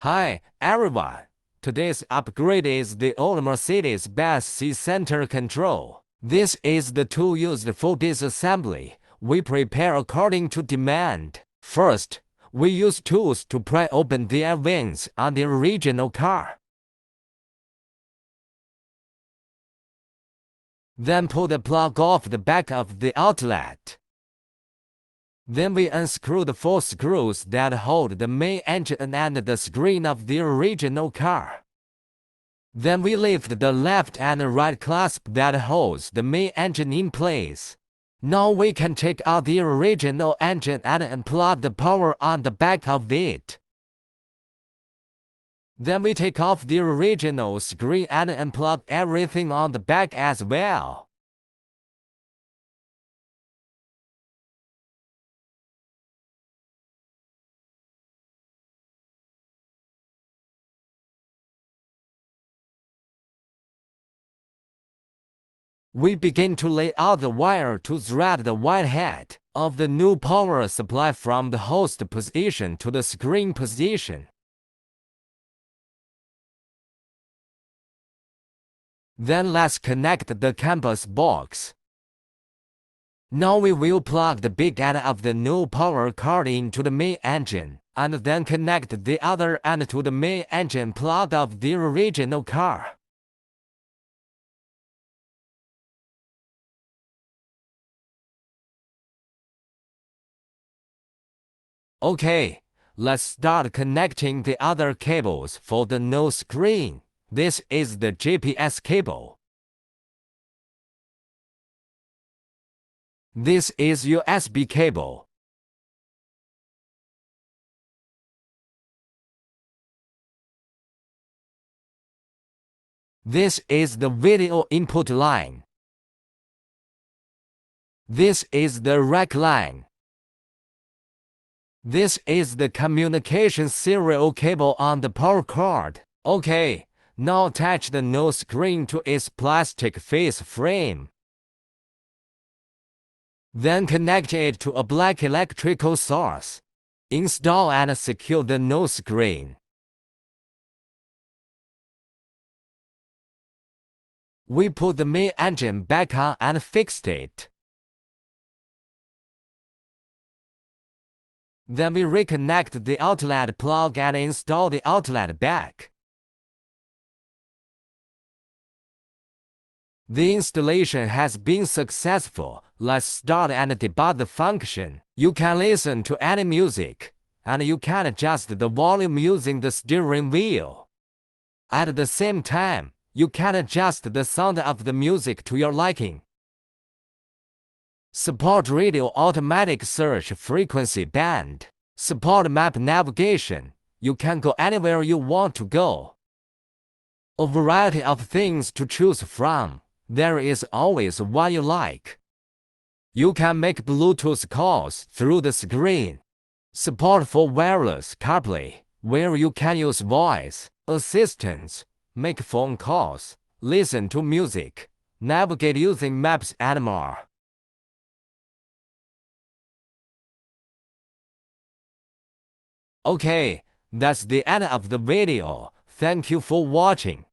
Hi, everyone. Today's upgrade is the old Mercedes-Benz C-center control. This is the tool used for disassembly. We prepare according to demand. First, we use tools to pry open the air vents on the original car. Then pull the plug off the back of the outlet. Then we unscrew the 4 screws that hold the main engine and the screen of the original car. Then we lift the left and right clasp that holds the main engine in place. Now we can take out the original engine and unplug the power on the back of it. Then we take off the original screen and unplug everything on the back as well. We begin to lay out the wire to thread the white head of the new power supply from the host position to the screen position. Then let's connect the canvas box. Now we will plug the big end of the new power card into the main engine, and then connect the other end to the main engine plug of the original car. Okay, let's start connecting the other cables for the new screen. This is the GPS cable. This is USB cable. This is the video input line. This is the rack line. This is the communication serial cable on the power card. Okay, now attach the new screen to its plastic face frame. Then connect it to a black electrical source. Install and secure the new screen. We put the main engine back on and fixed it. Then we reconnect the outlet plug and install the outlet back. The installation has been successful. Let's start and debug the function. You can listen to any music, and you can adjust the volume using the steering wheel. At the same time, you can adjust the sound of the music to your liking. Support radio automatic search frequency band. Support map navigation. You can go anywhere you want to go. A variety of things to choose from. There is always one you like. You can make Bluetooth calls through the screen. Support for wireless Carplay, where you can use voice assistants, make phone calls, listen to music, navigate using maps and more. Okay, that's the end of the video. Thank you for watching.